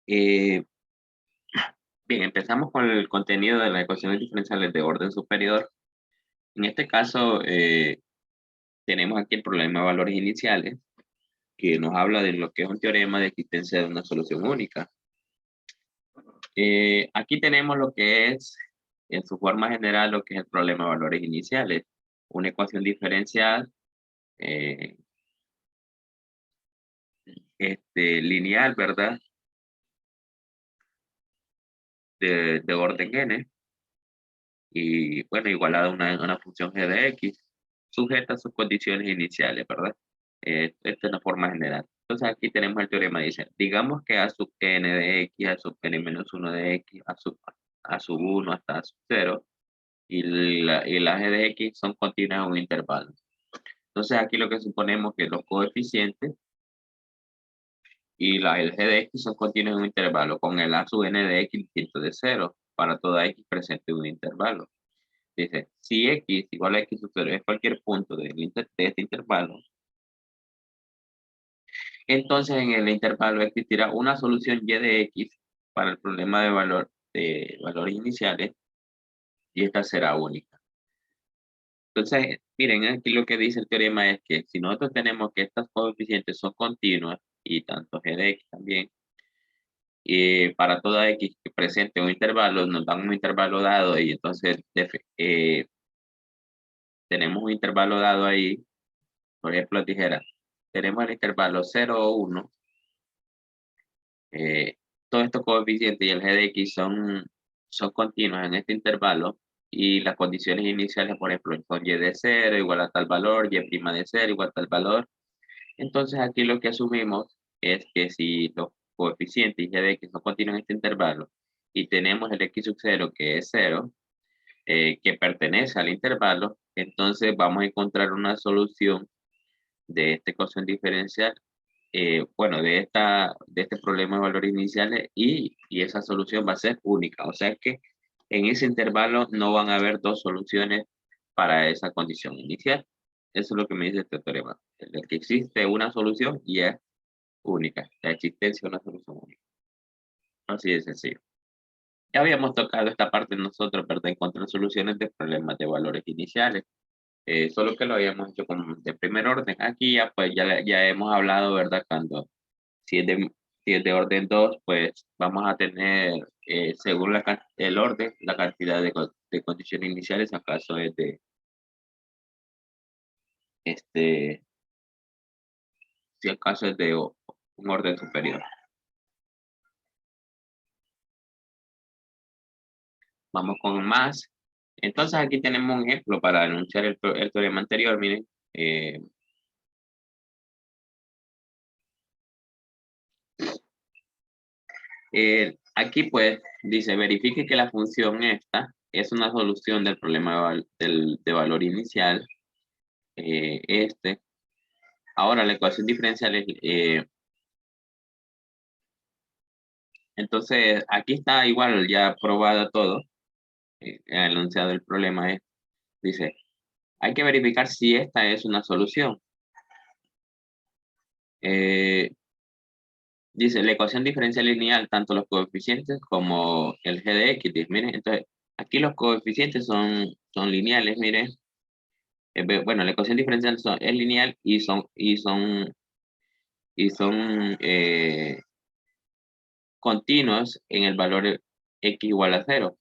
Eh, bien, empezamos con el contenido de las ecuaciones diferenciales de orden superior. En este caso, tenemos aquí el problema de valores iniciales, que nos habla de lo que es un teorema de existencia de una solución única. Aquí tenemos lo que es, en su forma general, lo que es el problema de valores iniciales. Una ecuación diferencial eh, lineal, ¿verdad? De orden n. Y bueno, igualada a una función g de x, sujeta a sus condiciones iniciales, ¿verdad? Esta es la forma general. Entonces aquí tenemos el teorema, dice, digamos que a sub n de x, a sub n menos 1 de x, a sub 1 hasta a sub 0, y la g de x son continuas en un intervalo. Entonces aquí lo que suponemos que los coeficientes y el g de x son continuos en un intervalo, con el a sub n de x distinto de 0, para toda x presente en un intervalo. Dice, si x igual a x sub 0 es cualquier punto de este intervalo, entonces en el intervalo existirá una solución y de x para el problema de valores iniciales, y esta será única. Entonces, miren, aquí lo que dice el teorema es que si nosotros tenemos que estas coeficientes son continuas, y tanto g de x también, y para toda x que presente un intervalo, nos dan un intervalo dado, y entonces tenemos un intervalo dado ahí. Por ejemplo, dijera, tenemos el intervalo 0 o 1, todos estos coeficientes y el g de x son continuos en este intervalo, y las condiciones iniciales, por ejemplo, son y de 0 igual a tal valor, y' de 0 igual a tal valor. Entonces aquí lo que asumimos es que si los coeficientes y g de x son continuos en este intervalo, y tenemos el x sub 0 que es 0, que pertenece al intervalo, entonces vamos a encontrar una solución de esta ecuación diferencial, bueno, de este problema de valores iniciales, y esa solución va a ser única. O sea que en ese intervalo no van a haber dos soluciones para esa condición inicial. Eso es lo que me dice este teorema. El que existe una solución y es única. La existencia de una solución única. Así de sencillo. Ya habíamos tocado esta parte nosotros, ¿verdad? Encontrar soluciones de problemas de valores iniciales. Solo que lo habíamos hecho como de primer orden. Aquí ya, pues, ya hemos hablado, ¿verdad? Si es de, si es de orden 2, pues vamos a tener, según el orden, la cantidad de condiciones iniciales. Acaso es de, este, si acaso es de un orden superior. Vamos con más. Entonces aquí tenemos un ejemplo para anunciar el teorema anterior. Miren, aquí pues dice, verifique que la función esta es una solución del problema de valor inicial. Ahora la ecuación diferencial es, entonces aquí está igual ya probado todo. El enunciado del problema dice, hay que verificar si esta es una solución. Eh, Dice, la ecuación diferencial lineal, tanto los coeficientes como el g de x. Miren, entonces, aquí los coeficientes son lineales, miren. Bueno, la ecuación diferencial es lineal, y son continuos en el valor x igual a 0.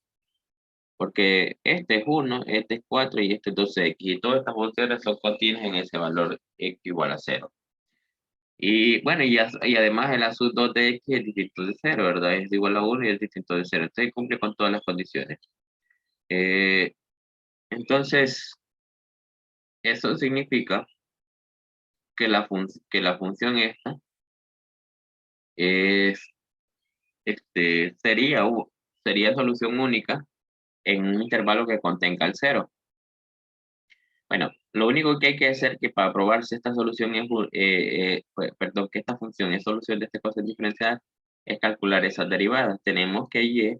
Porque este es 1, este es 4 y este es 2x. Y todas estas funciones son continuas en ese valor x igual a 0. Y bueno, y además el a sub 2 de x es distinto de 0, ¿verdad? Es igual a 1 y es distinto de 0. Entonces cumple con todas las condiciones. Eh, entonces, eso significa que la función esta es, sería solución única en un intervalo que contenga el 0. Bueno, lo único que hay que hacer que para probar si esta solución es, perdón, que esta función es solución de esta ecuación diferencial, es calcular esas derivadas. Tenemos que y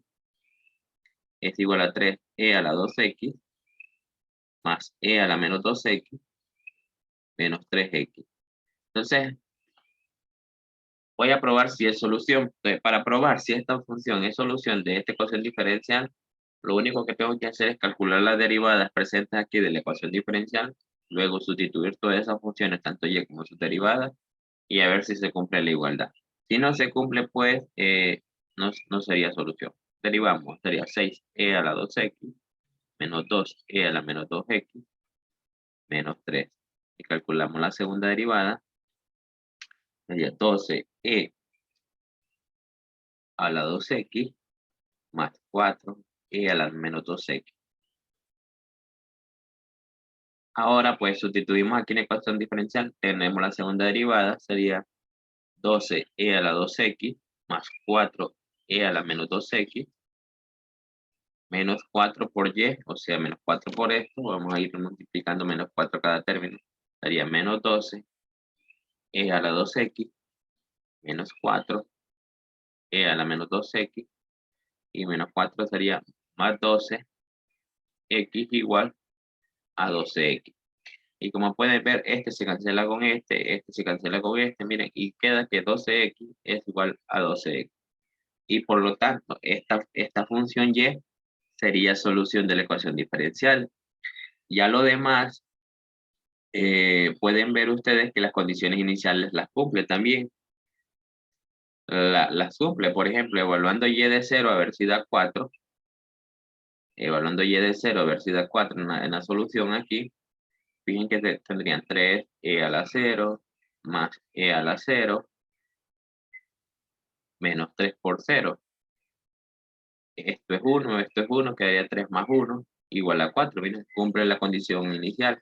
es igual a 3e a la 2x más e a la menos 2x menos 3x. Entonces, voy a probar si es solución. Entonces, para probar si esta función es solución de este cociente diferencial, lo único que tengo que hacer es calcular las derivadas presentes aquí de la ecuación diferencial, luego sustituir todas esas funciones, tanto y como sus derivadas, y a ver si se cumple la igualdad. Si no se cumple, pues no sería solución. Derivamos, sería 6e a la 2x menos 2e a la menos 2x menos 3. Y calculamos la segunda derivada, sería 12e a la 2x más 4e a la menos 2x. Ahora pues sustituimos aquí en la ecuación diferencial, tenemos la segunda derivada, sería 12e a la 2x más 4e a la menos 2x menos 4 por y, o sea, menos 4 por esto, vamos a ir multiplicando menos 4 cada término, sería menos 12 e a la 2x menos 4 e a la menos 2x y menos 4 sería más 12 x igual a 12x. Y como pueden ver, este se cancela con este se cancela con este, miren, y queda que 12x es igual a 12x. Y por lo tanto, esta función y sería solución de la ecuación diferencial. Ya lo demás, pueden ver ustedes que las condiciones iniciales las cumple también. Las cumple, por ejemplo, evaluando y de 0 a ver si da 4. Evaluando y de 0 a ver si da 4 en la solución aquí. Fíjense que tendrían 3e a la 0 más e a la 0 menos 3 por 0. Esto es 1, quedaría 3 más 1 igual a 4. Miren, cumple la condición inicial.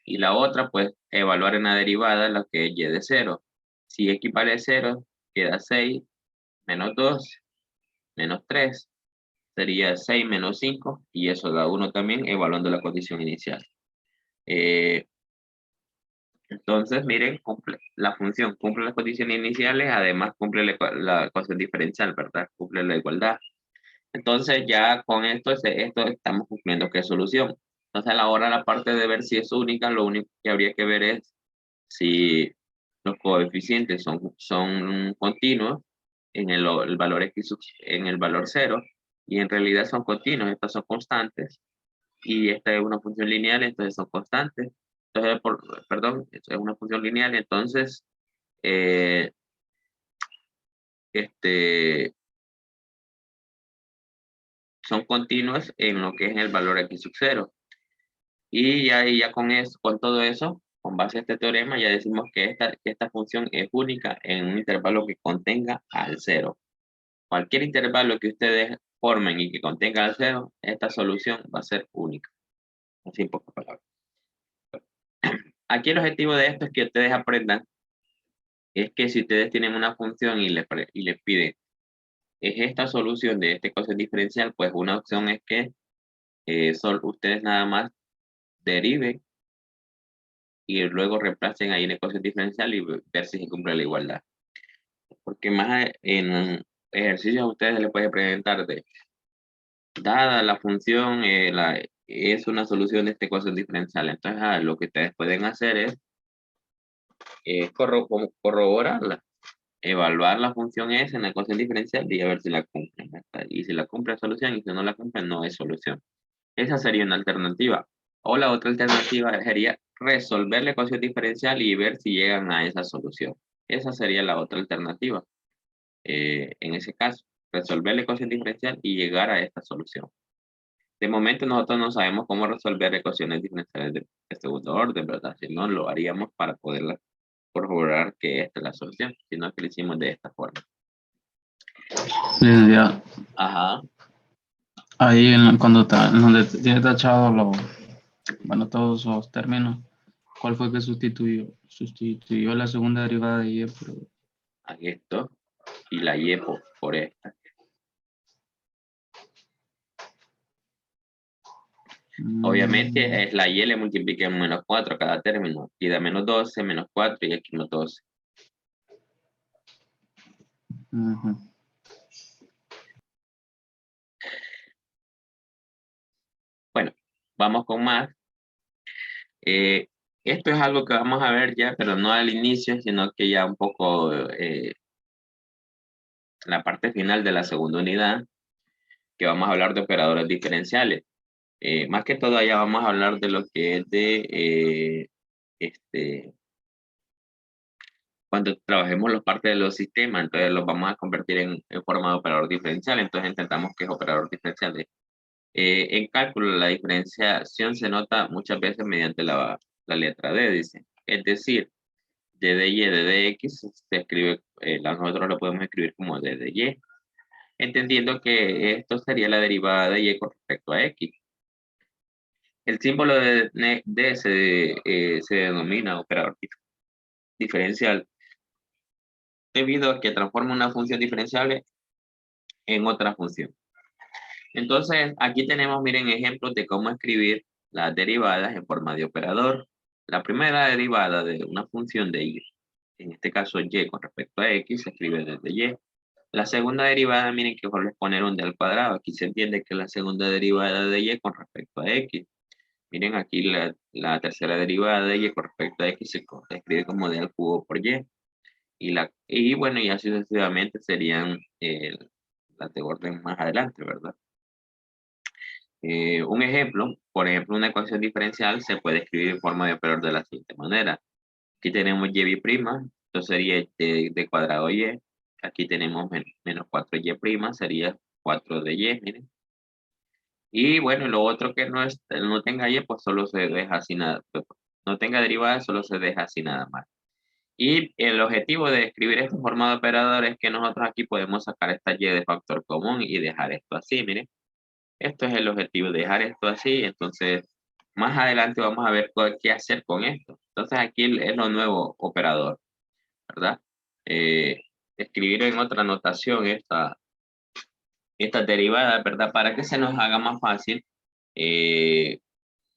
Y la otra, pues, evaluar en la derivada lo que es y de 0. Si x vale 0, queda 6 menos 2 menos 3. Sería 6 menos 5 y eso da 1 también evaluando la condición inicial. Entonces, miren, la función cumple las condiciones iniciales, además cumple la ecuación diferencial, ¿verdad? Cumple la igualdad. Entonces, ya con esto estamos cumpliendo que es solución. Entonces, ahora la parte de ver si es única, lo único que habría que ver es si los coeficientes son continuos en el valor x en el valor 0 y en realidad son continuos, estas son constantes y esta es una función lineal, entonces son constantes. Entonces, perdón, esto es una función lineal, entonces eh, son continuos en lo que es el valor x sub 0. Y ya con eso, con todo eso, con base a este teorema, ya decimos que esta función es única en un intervalo que contenga al 0. Cualquier intervalo que ustedes formen y que contenga al 0, esta solución va a ser única. Así en pocas palabras. Aquí el objetivo de esto es que ustedes aprendan, es que si ustedes tienen una función y les piden, es esta solución de este cociente diferencial, pues una opción es que ustedes nada más deriven y luego reemplacen ahí en el cociente diferencial y ver si se cumple la igualdad. Porque más en ejercicios a ustedes les puede presentar dada la función, es una solución de esta ecuación diferencial. Entonces, lo que ustedes pueden hacer es corroborarla, evaluar la función S en la ecuación diferencial y a ver si la cumplen. Y si la cumple es solución y si no la cumple no es solución. Esa sería una alternativa. O la otra alternativa sería resolver la ecuación diferencial y ver si llegan a esa solución. Esa sería la otra alternativa. En ese caso, resolver la ecuación diferencial y llegar a esta solución. De momento nosotros no sabemos cómo resolver ecuaciones diferenciales de segundo orden, ¿verdad? Si no, lo haríamos para poderla corroborar que esta es la solución, sino que lo hicimos de esta forma. Licenciado, Ajá. ahí donde tiene tachado todos los términos, ¿cuál fue que sustituyó? Sustituyó la segunda derivada de y por Aquí esto y la y por esta. Obviamente es la y le multipliqué en menos 4 cada término. Y da menos 12, menos 4 y aquí menos 12. Bueno, vamos con más. Esto es algo que vamos a ver ya, pero no al inicio, sino que ya un poco la parte final de la segunda unidad, que vamos a hablar de operadores diferenciales. Más que todo allá vamos a hablar de lo que es de cuando trabajemos los partes de los sistemas, entonces los vamos a convertir en forma de operador diferencial, entonces intentamos que es operador diferencial. En cálculo, la diferenciación se nota muchas veces mediante la letra D, dice. Es decir, d de y, d de x, se escribe, nosotros lo podemos escribir como d de y, entendiendo que esto sería la derivada de y con respecto a x. El símbolo de D se denomina operador diferencial, debido a que transforma una función diferenciable en otra función. Entonces, aquí tenemos, miren, ejemplos de cómo escribir las derivadas en forma de operador. La primera derivada de una función de y, en este caso y con respecto a x, se escribe desde y. La segunda derivada, miren que solo es poner un d al cuadrado. Aquí se entiende que la segunda derivada de y con respecto a x. Miren aquí la tercera derivada de y con respecto a x se escribe como d al cubo por y. Y bueno, y así sucesivamente serían las de orden más adelante, ¿verdad? Un ejemplo, por ejemplo, una ecuación diferencial se puede escribir en forma de operador de la siguiente manera. Aquí tenemos y', esto sería de cuadrado y. Aquí tenemos menos 4y', sería 4 de y, miren. Y bueno, lo otro que no tenga y, pues solo se deja así nada. No tenga derivada, solo se deja así nada más. Y el objetivo de escribir este forma de operador es que nosotros aquí podemos sacar esta y de factor común y dejar esto así, miren. Esto es el objetivo, dejar esto así. Entonces, más adelante vamos a ver qué hacer con esto. Entonces, aquí es lo nuevo operador, ¿verdad? Escribir en otra notación esta derivada, ¿verdad? Para que se nos haga más fácil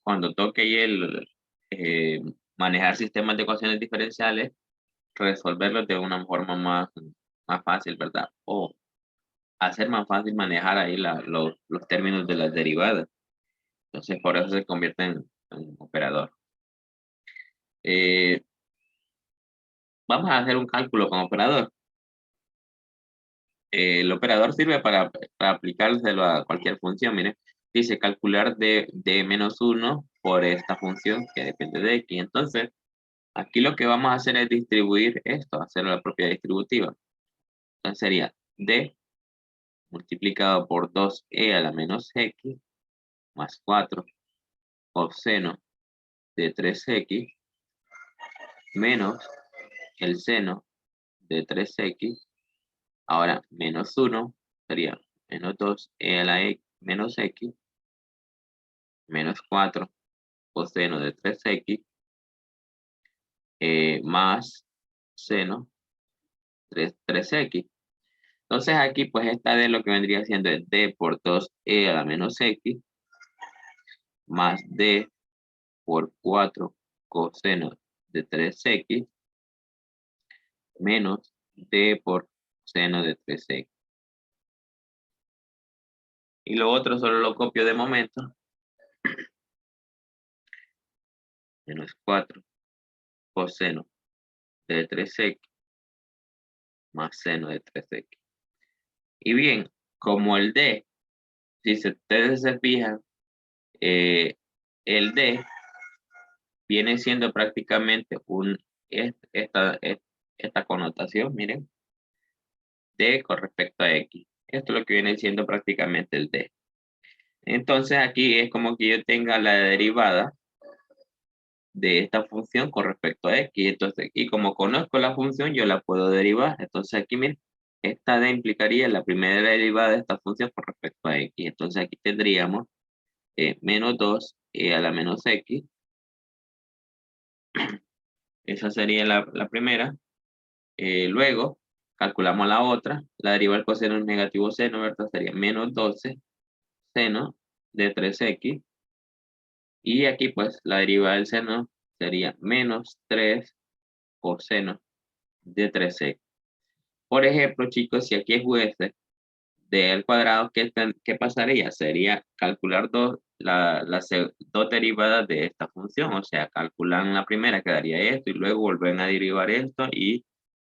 cuando toque manejar sistemas de ecuaciones diferenciales, resolverlos de una forma más fácil, ¿verdad? O hacer más fácil manejar ahí los términos de las derivadas. Entonces, por eso se convierte en un operador. Vamos a hacer un cálculo con operador. El operador sirve para aplicárselo a cualquier función. Miren, dice calcular de menos 1 por esta función que depende de x. Entonces, aquí lo que vamos a hacer es distribuir esto, hacer la propia distributiva. Entonces sería d multiplicado por 2e a la menos x más 4 coseno de 3x menos el seno de 3x. Ahora, menos 1 sería menos 2e a la menos x menos 4 coseno de 3x más seno 3x. Entonces aquí pues esta d lo que vendría siendo es d por 2e a la menos x más d por 4 coseno de 3x menos d por seno de 3x. Y lo otro solo lo copio de momento. Menos 4 coseno de 3x más seno de 3x. Y bien, como el d, si ustedes se fijan, el d viene siendo prácticamente esta connotación, miren, d con respecto a x. Esto es lo que viene siendo prácticamente el d. Entonces aquí es como que yo tenga la derivada de esta función con respecto a x. Entonces, y como conozco la función, yo la puedo derivar. Entonces aquí, miren, esta d implicaría la primera derivada de esta función con respecto a x. Entonces aquí tendríamos menos 2 a la menos x. Esa sería la primera. Luego, calculamos la otra. La derivada del coseno es negativo seno, ¿verdad? Sería menos 12 seno de 3x. Y aquí, pues, la derivada del seno sería menos 3 coseno de 3x. Por ejemplo, chicos, si aquí es fuese d al cuadrado, ¿qué pasaría? Sería calcular las dos derivadas de esta función. O sea, calculan la primera, quedaría esto, y luego volver a derivar esto, y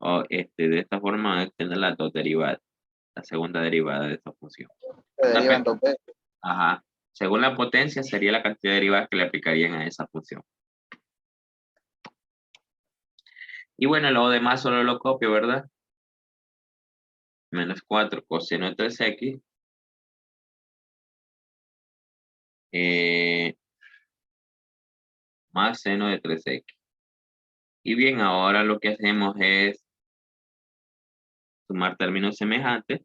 de esta forma extender las dos derivadas. la segunda derivada de esta función. Se derivan dos veces. Ajá. Según la potencia, sería la cantidad de derivadas que le aplicarían a esa función. Y bueno, lo demás solo lo copio, ¿verdad? Menos 4 coseno de 3x. Más seno de 3x. Y bien, ahora lo que hacemos es sumar términos semejantes.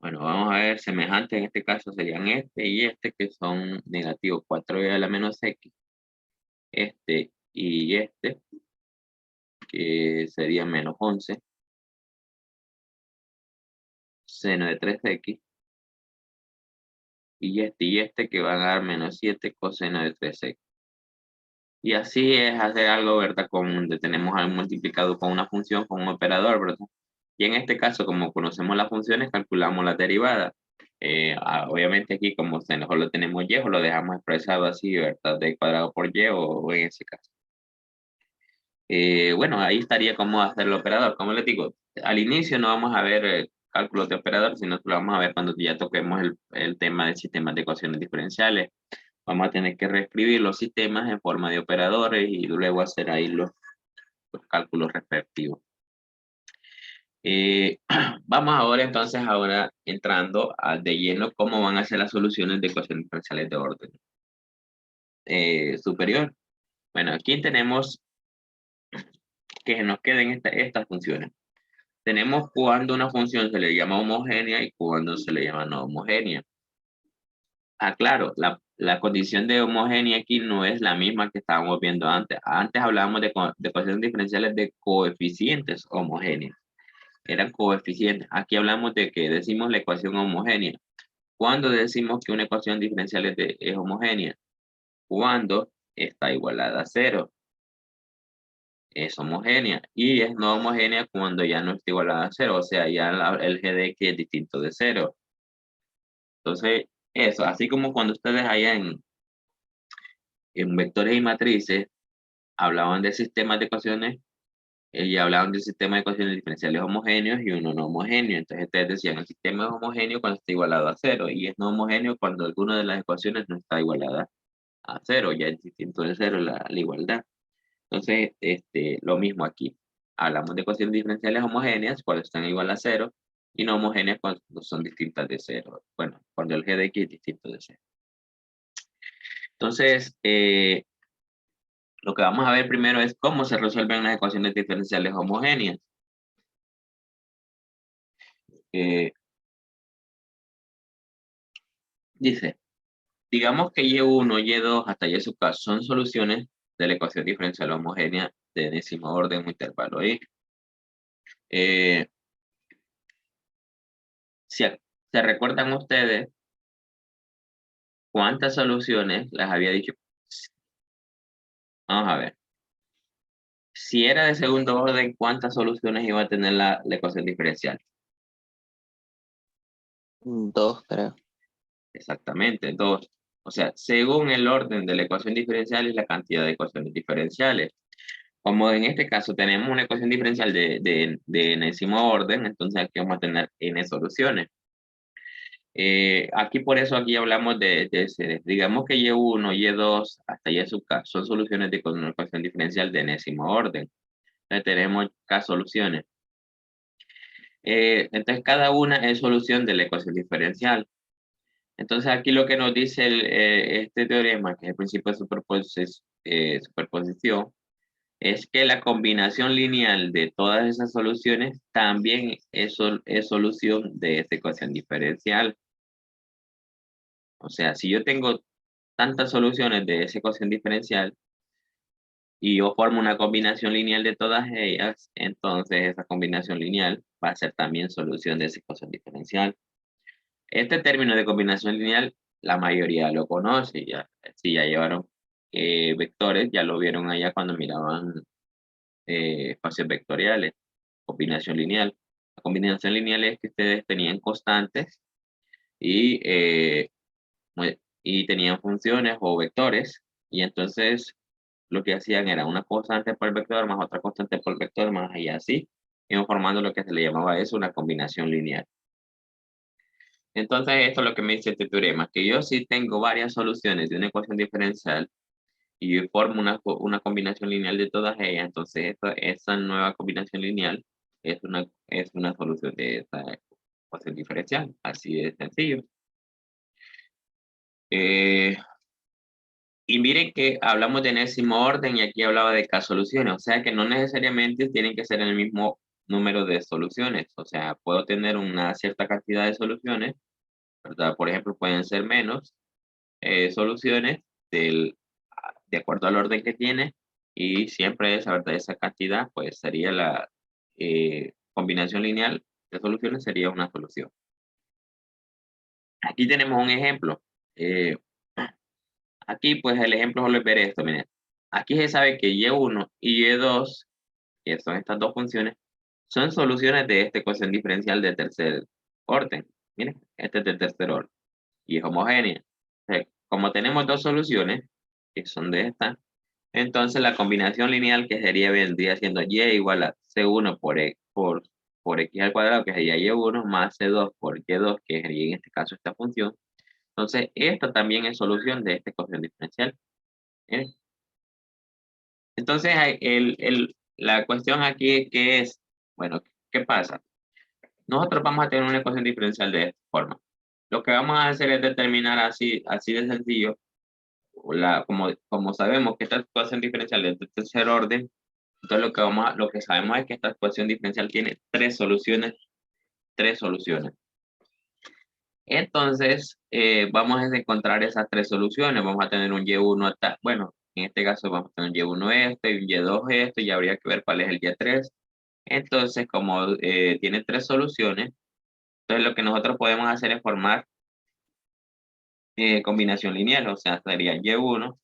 Bueno, vamos a ver, semejantes en este caso serían este y este, que son negativos 4e a la menos x. Este y este, que sería menos 11. Seno de 3x. Y este que van a dar menos 7 coseno de 3x. Y así es hacer algo, ¿verdad? Donde tenemos algo multiplicado con una función, con un operador, ¿verdad? Y en este caso, como conocemos las funciones, calculamos la derivada. Obviamente aquí, como solo tenemos y, o lo dejamos expresado así, ¿verdad? De cuadrado por y, o en ese caso. Bueno, ahí estaría cómo hacer el operador. Como les digo, al inicio no vamos a ver cálculos de operador, sino que lo vamos a ver cuando ya toquemos el tema de sistemas de ecuaciones diferenciales. Vamos a tener que reescribir los sistemas en forma de operadores y luego hacer ahí los cálculos respectivos. Vamos ahora entonces entrando de lleno cómo van a ser las soluciones de ecuaciones diferenciales de orden superior. Bueno, aquí tenemos que nos queden estas funciones. Tenemos cuando una función se le llama homogénea y cuando se le llama no homogénea. Claro, la condición de homogénea aquí no es la misma que estábamos viendo antes. Antes hablábamos de ecuaciones diferenciales de coeficientes homogéneos. Eran coeficientes. Aquí hablamos de que decimos la ecuación homogénea. ¿Cuándo decimos que una ecuación diferencial es homogénea? Cuando está igualada a 0. Es homogénea. Y es no homogénea cuando ya no está igualada a 0. O sea, ya el g de x es distinto de 0. Entonces, eso, así como cuando ustedes allá en vectores y matrices hablaban de sistemas de ecuaciones, y hablaban de sistemas de ecuaciones diferenciales homogéneos y uno no homogéneo. Entonces ustedes decían, el sistema es homogéneo cuando está igualado a 0 y es no homogéneo cuando alguna de las ecuaciones no está igualada a 0, ya es distinto de 0 la igualdad. Entonces, lo mismo aquí. Hablamos de ecuaciones diferenciales homogéneas cuando están igual a 0 y no homogéneas cuando son distintas de 0. Bueno, cuando el g de x es distinto de 0. Entonces, lo que vamos a ver primero es cómo se resuelven las ecuaciones diferenciales homogéneas. Dice, digamos que Y1, Y2 hasta Y sub K son soluciones de la ecuación diferencial homogénea de enésimo orden o intervalo Y. ¿Se recuerdan ustedes cuántas soluciones les había dicho? Vamos a ver. Si era de segundo orden, ¿cuántas soluciones iba a tener la ecuación diferencial? 2, creo. Exactamente, 2. O sea, según el orden de la ecuación diferencial es la cantidad de ecuaciones diferenciales. Como en este caso tenemos una ecuación diferencial de enésimo orden, entonces aquí vamos a tener n soluciones. Aquí por eso aquí hablamos digamos que Y1, Y2 hasta Y sub K son soluciones de una ecuación diferencial de enésimo orden. Entonces tenemos K soluciones. Entonces cada una es solución de la ecuación diferencial. Entonces aquí lo que nos dice este teorema, que es el principio de superposición, es que la combinación lineal de todas esas soluciones también es solución de esta ecuación diferencial. O sea, si yo tengo tantas soluciones de esa ecuación diferencial y yo formo una combinación lineal de todas ellas, entonces esa combinación lineal va a ser también solución de esa ecuación diferencial. Este término de combinación lineal, la mayoría lo conoce, ya, si ya llevaron vectores, ya lo vieron allá cuando miraban espacios vectoriales, combinación lineal. La combinación lineal es que ustedes tenían constantes y y tenían funciones o vectores, y entonces lo que hacían era una constante por vector más otra constante por vector más y así, iban formando lo que se le llamaba eso una combinación lineal. Entonces esto es lo que me dice este teorema, que yo si tengo varias soluciones de una ecuación diferencial y yo formo una combinación lineal de todas ellas, entonces esa nueva combinación lineal es una solución de esta ecuación diferencial, así de sencillo. Y miren que hablamos de enésimo orden y aquí hablaba de k soluciones, o sea que no necesariamente tienen que ser el mismo número de soluciones, o sea, puedo tener una cierta cantidad de soluciones, ¿verdad? Por ejemplo, pueden ser menos soluciones de acuerdo al orden que tiene y siempre esa, ¿verdad? Esa cantidad pues sería la combinación lineal de soluciones sería una solución. Aquí tenemos un ejemplo. Aquí, pues, el ejemplo solo es ver esto, miren. Aquí se sabe que y1 y y2, que son estas dos funciones, son soluciones de esta ecuación diferencial de tercer orden. Miren, este es de tercer orden y es homogénea. Como tenemos dos soluciones, que son de esta, entonces la combinación lineal que vendría siendo y igual a c1 por x al cuadrado, que sería y1, más c2 por y2, que sería en este caso esta función. Entonces, esta también es solución de esta ecuación diferencial. ¿Miren? Entonces, la cuestión aquí que es, bueno, ¿qué pasa? Nosotros vamos a tener una ecuación diferencial de esta forma. Lo que vamos a hacer es determinar así de sencillo, como sabemos que esta ecuación diferencial es de tercer orden, entonces lo que sabemos es que esta ecuación diferencial tiene tres soluciones. Entonces, vamos a encontrar esas tres soluciones. Vamos a tener un y1 hasta, bueno, en este caso vamos a tener un y1 este y un y2 este, y habría que ver cuál es el y3. Entonces, como tiene tres soluciones, entonces lo que nosotros podemos hacer es formar combinación lineal, o sea, sería y1,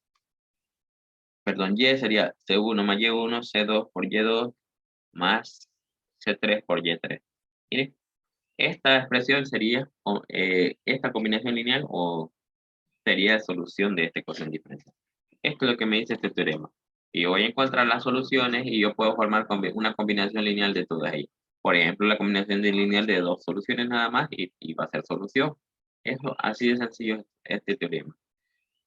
perdón, y sería c1 más y1, c2 por y2, más c3 por y3. Miren, esta expresión sería esta combinación lineal o sería solución de esta ecuación diferencial. Esto es lo que me dice este teorema. Y yo voy a encontrar las soluciones y yo puedo formar una combinación lineal de todas ellas. Por ejemplo, la combinación lineal de dos soluciones nada más y va a ser solución. Eso, así de sencillo es este teorema.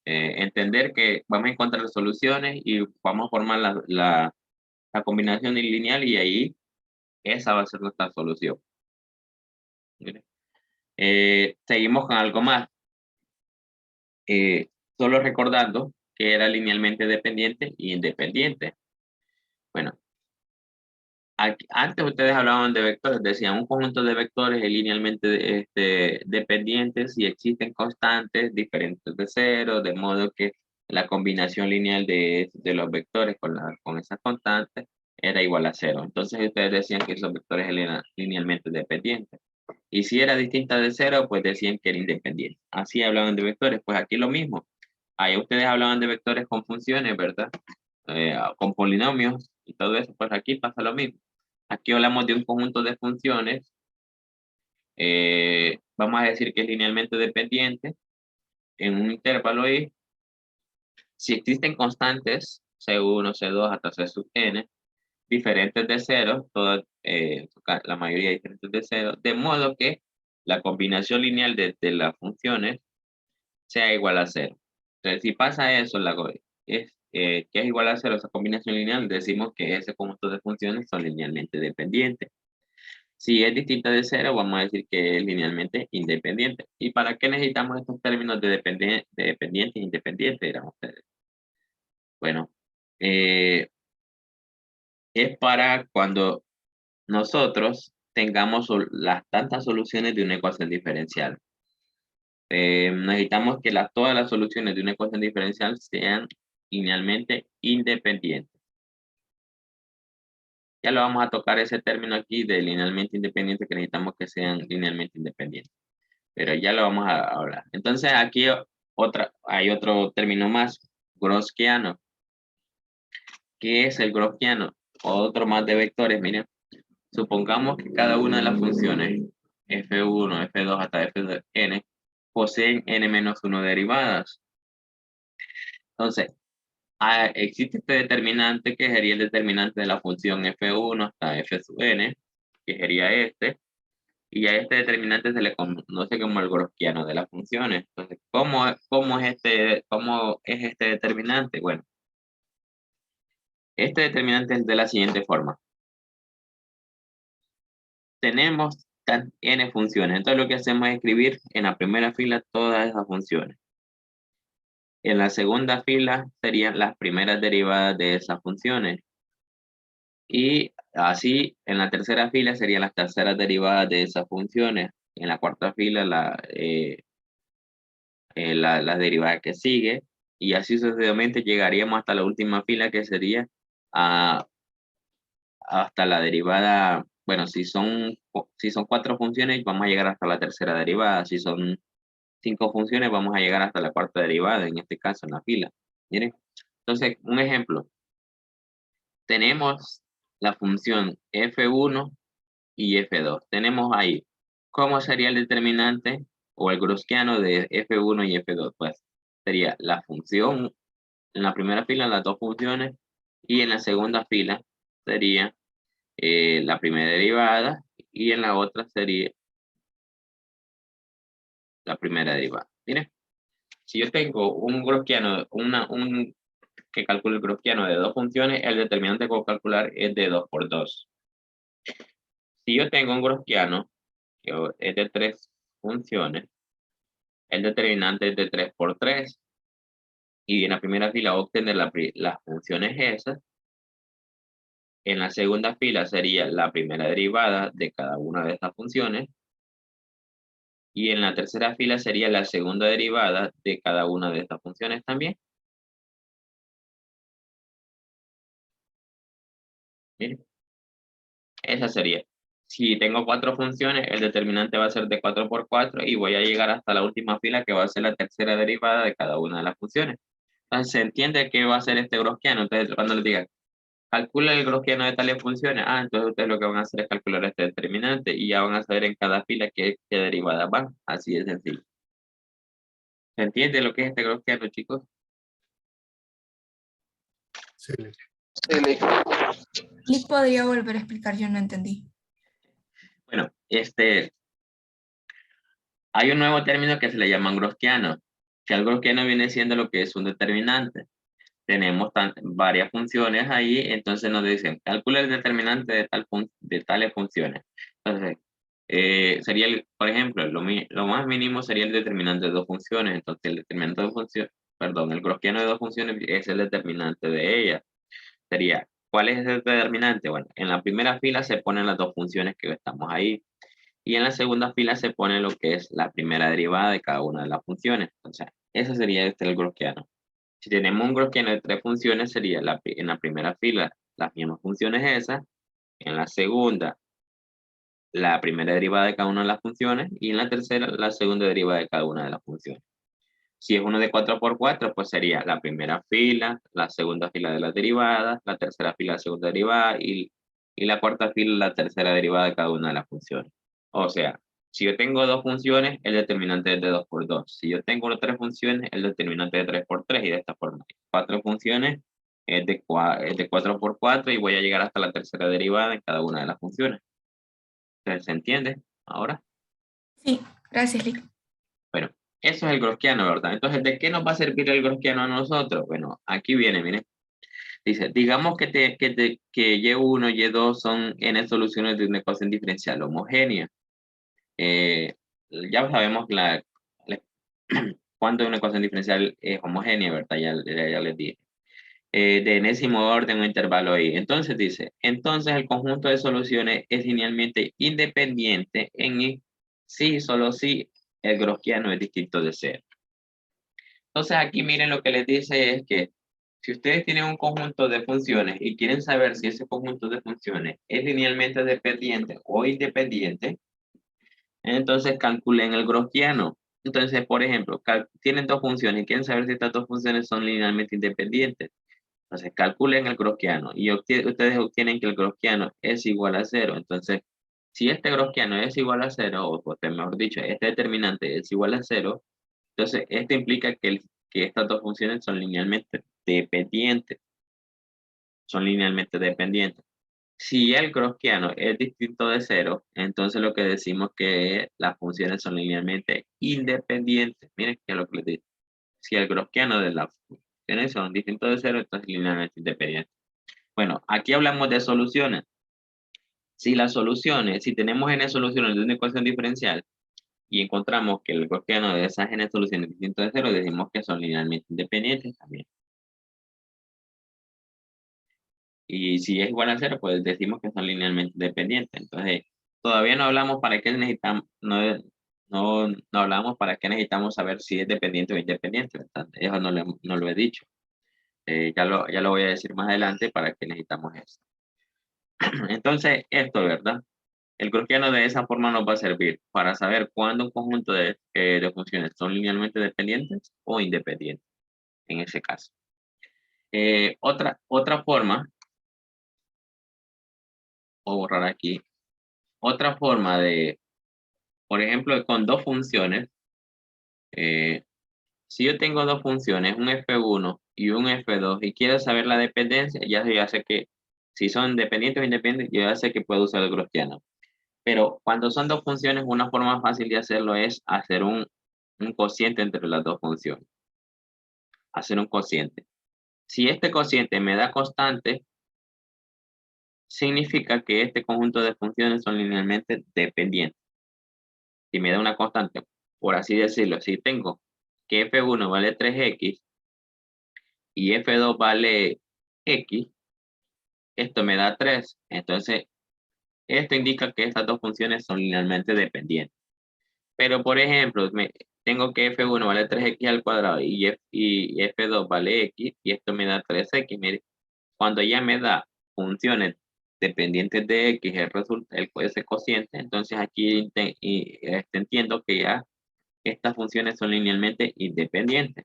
Entender que vamos a encontrar soluciones y vamos a formar la combinación lineal y ahí esa va a ser nuestra solución. Seguimos con algo más. Solo recordando que era linealmente dependiente e independiente. Bueno, antes ustedes hablaban de vectores, decían un conjunto de vectores es linealmente dependientes si existen constantes diferentes de cero, de modo que la combinación lineal de los vectores con esas constantes era igual a cero. Entonces ustedes decían que esos vectores eran linealmente dependientes. Y si era distinta de cero, pues decían que era independiente. Así hablaban de vectores. Pues aquí lo mismo. Ahí ustedes hablaban de vectores con funciones, ¿verdad? Con polinomios y todo eso. Pues aquí pasa lo mismo. Aquí hablamos de un conjunto de funciones. Vamos a decir que es linealmente dependiente en un intervalo y si existen constantes, C1, C2 hasta C sub n, diferentes de cero, todas, la mayoría diferentes de cero, de modo que la combinación lineal de las funciones sea igual a cero. Entonces, si pasa eso, que es igual a cero esa combinación lineal, decimos que ese conjunto de funciones son linealmente dependientes. Si es distinta de cero, vamos a decir que es linealmente independiente. ¿Y para qué necesitamos estos términos de dependiente e independiente? Dirán ustedes. Bueno, es para cuando nosotros tengamos las tantas soluciones de una ecuación diferencial. Necesitamos que todas las soluciones de una ecuación diferencial sean linealmente independientes. Ya lo vamos a tocar ese término aquí de linealmente independiente, que necesitamos que sean linealmente independientes. Pero ya lo vamos a hablar. Entonces aquí hay otro término más, Gaussiano. ¿Qué es el Gaussiano? Otro más de vectores, miren. Supongamos que cada una de las funciones f1, f2 hasta fn poseen n-1 derivadas. Entonces, existe este determinante que sería el determinante de la función f1 hasta f sub n, que sería este, y a este determinante se le conoce como el gaussiano de las funciones. Entonces, ¿cómo es este determinante? Bueno, este determinante es de la siguiente forma. Tenemos n funciones, entonces lo que hacemos es escribir en la primera fila todas esas funciones. En la segunda fila serían las primeras derivadas de esas funciones. Y así, en la tercera fila serían las terceras derivadas de esas funciones. En la cuarta fila, la derivada que sigue. Y así sucesivamente llegaríamos hasta la última fila, que sería hasta la derivada. Bueno, si son 4 funciones, vamos a llegar hasta la tercera derivada. Si son 5 funciones, vamos a llegar hasta la cuarta derivada, en este caso en la fila. Miren. Entonces, un ejemplo. Tenemos la función f1 y f2. Tenemos ahí, ¿cómo sería el determinante o el gaussiano de f1 y f2? Pues sería la función, en la primera fila las dos funciones, y en la segunda fila sería la primera derivada, y en la otra sería la primera derivada. Miren, si yo tengo un gaussiano, que calcule el gaussiano de dos funciones, el determinante que puedo calcular es de 2 por 2. Si yo tengo un gaussiano que es de 3 funciones, el determinante es de 3 por 3. Y en la primera fila obtener las funciones esas. En la segunda fila sería la primera derivada de cada una de estas funciones. Y en la tercera fila sería la segunda derivada de cada una de estas funciones también. Miren. Esa sería. Si tengo 4 funciones, el determinante va a ser de 4 por 4 y voy a llegar hasta la última fila, que va a ser la tercera derivada de cada una de las funciones. Entonces, se entiende que va a ser este gaussiano. Entonces, cuando les diga, calcula el gaussiano de tales funciones, entonces ustedes lo que van a hacer es calcular este determinante y ya van a saber en cada fila qué derivadas van. Así de sencillo. ¿Se entiende lo que es este gaussiano, chicos? Sí. Sí, listo. Lick, podría volver a explicar, yo no entendí. Bueno, hay un nuevo término que se le llama gaussiano, que el gaussiano viene siendo lo que es un determinante. Tenemos varias funciones ahí, entonces nos dicen, calcula el determinante de tales funciones. Entonces, sería, por ejemplo, lo más mínimo sería el determinante de dos funciones. Entonces, el determinante de funciones, perdón, el gaussiano de dos funciones es el determinante de ellas. Sería, ¿cuál es el determinante? Bueno, en la primera fila se ponen las dos funciones que estamos ahí. Y en la segunda fila se pone lo que es la primera derivada de cada una de las funciones. O sea, ese sería el gaussiano. Si tenemos un gaussiano de 3 funciones, sería en la primera fila las mismas funciones esas, en la segunda la primera derivada de cada una de las funciones, y en la tercera la segunda derivada de cada una de las funciones. Si es uno de 4 por 4, pues sería la primera fila, la segunda fila de las derivadas, la tercera fila la segunda derivada, y la cuarta fila la tercera derivada de cada una de las funciones. O sea, si yo tengo dos funciones, el determinante es de 2 por 2. Si yo tengo 3 funciones, el determinante es de 3 por 3, y de esta forma. 4 funciones es de 4 por 4, y voy a llegar hasta la tercera derivada en cada una de las funciones. ¿Se entiende ahora? Sí, gracias, Lick. Bueno, eso es el gaussiano, ¿verdad? Entonces, ¿de qué nos va a servir el gaussiano a nosotros? Bueno, aquí viene, miren. Dice, digamos que Y1 y Y2 son n soluciones de una ecuación diferencial homogénea. Ya sabemos cuánto una ecuación diferencial es homogénea, ¿verdad? Ya les dije. De enésimo orden o intervalo ahí. Entonces dice, entonces el conjunto de soluciones es linealmente independiente en y sí, solo si el gaussiano es distinto de cero. Entonces aquí miren, lo que les dice es que si ustedes tienen un conjunto de funciones y quieren saber si ese conjunto de funciones es linealmente dependiente o independiente, entonces calculen el gaussiano. Entonces, por ejemplo, tienen dos funciones y quieren saber si estas dos funciones son linealmente independientes. Entonces, calculen el gaussiano y ustedes obtienen que el gaussiano es igual a 0. Entonces, Si este gaussiano es igual a 0, o pues, mejor dicho, este determinante es igual a 0, entonces esto implica que estas dos funciones son linealmente dependientes. Son linealmente dependientes. Si el gaussiano es distinto de 0, entonces lo que decimos que las funciones son linealmente independientes. Miren que es lo que les digo. Si el gaussiano de las funciones son distintos de 0, entonces linealmente independientes. Bueno, aquí hablamos de soluciones. Si las soluciones, si tenemos n soluciones de una ecuación diferencial y encontramos que el gaussiano de esas n soluciones es distinto de 0, decimos que son linealmente independientes también. Y si es igual a 0, pues decimos que son linealmente independientes. Entonces, todavía no hablamos para qué necesitamos, no hablamos para qué necesitamos saber si es dependiente o independiente, ¿verdad? Eso no lo he dicho. Ya lo voy a decir más adelante para qué necesitamos eso. Entonces, esto, ¿verdad? El gaussiano de esa forma nos va a servir para saber cuándo un conjunto de funciones son linealmente dependientes o independientes, en ese caso. Otra forma, voy a borrar aquí, otra forma de, por ejemplo, con dos funciones, si yo tengo dos funciones, un f1 y un f2, y quiero saber la dependencia, ya sé que si son dependientes o independientes, yo ya sé que puedo usar el gaussiano. Pero cuando son dos funciones, una forma fácil de hacerlo es hacer un cociente entre las dos funciones. Hacer un cociente. Si este cociente me da constante, significa que este conjunto de funciones son linealmente dependientes. Si me da una constante, por así decirlo, si tengo que f1 vale 3x y f2 vale x, esto me da 3. Entonces, esto indica que estas dos funciones son linealmente dependientes. Pero, por ejemplo, tengo que f1 vale 3x al cuadrado y f2 vale x, y esto me da 3x. Mire, cuando ya me da funciones dependientes de x, ese cociente, entonces aquí entiendo que ya estas funciones son linealmente independientes.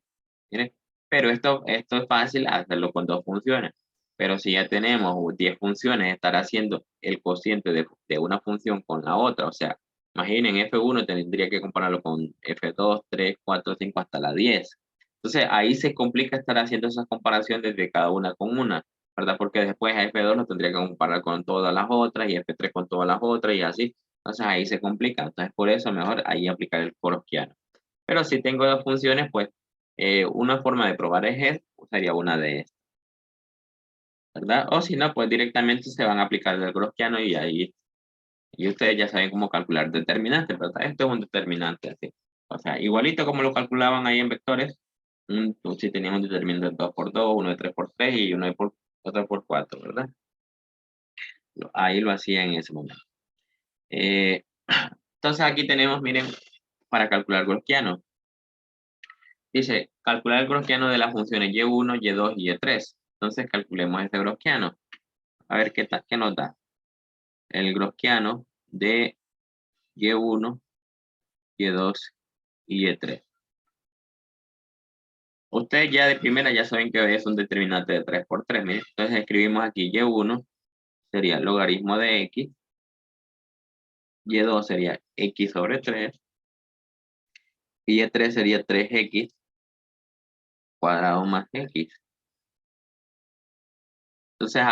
Mire, pero esto es fácil hacerlo con dos funciones. Pero si ya tenemos 10 funciones, estar haciendo el cociente de una función con la otra, o sea, imaginen, f1 tendría que compararlo con f2, 3, 4, 5, hasta la 10. Entonces, ahí se complica estar haciendo esas comparaciones de cada una con una, ¿verdad? Porque después a f2 lo tendría que comparar con todas las otras, y f3 con todas las otras, y así. Entonces, ahí se complica. Entonces, por eso mejor ahí aplicar el gaussiano. Pero si tengo dos funciones, pues, una forma de probar es sería una de estas, ¿verdad? O si no, pues directamente se van a aplicar el gaussiano y ustedes ya saben cómo calcular determinantes, ¿verdad? Esto es un determinante así. O sea, igualito como lo calculaban ahí en vectores, si teníamos un determinante de 2 por 2, uno de 3 por 3 y otro por 4, ¿verdad? Ahí lo hacía en ese momento. Entonces aquí tenemos, miren, para calcular gaussiano. Dice, calcular el gaussiano de las funciones y1, y2 y y3. Entonces calculemos este gaussiano. A ver qué nos da. El gaussiano de y1, y2 y y3. Ustedes ya de primera ya saben que es un determinante de 3 por 3. Miren. Entonces escribimos aquí y1 sería logaritmo de x. Y2 sería x sobre 3. Y y3 sería 3x cuadrado más x. Entonces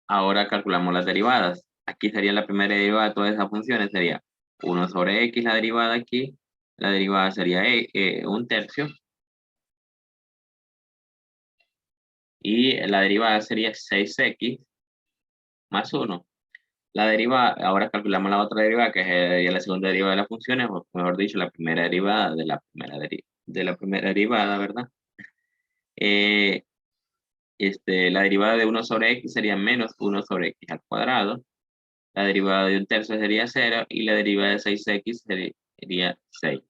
ahora calculamos las derivadas. Aquí sería la primera derivada de todas esas funciones, sería 1 sobre x la derivada aquí. La derivada sería 1/3. Y la derivada sería 6x más 1. La derivada, ahora calculamos la otra derivada, que sería la segunda derivada de las funciones, o mejor dicho, la primera derivada de la primera derivada, ¿verdad? La derivada de 1 sobre x sería menos 1 sobre x al cuadrado. La derivada de 1/3 sería 0 y la derivada de 6x sería 6.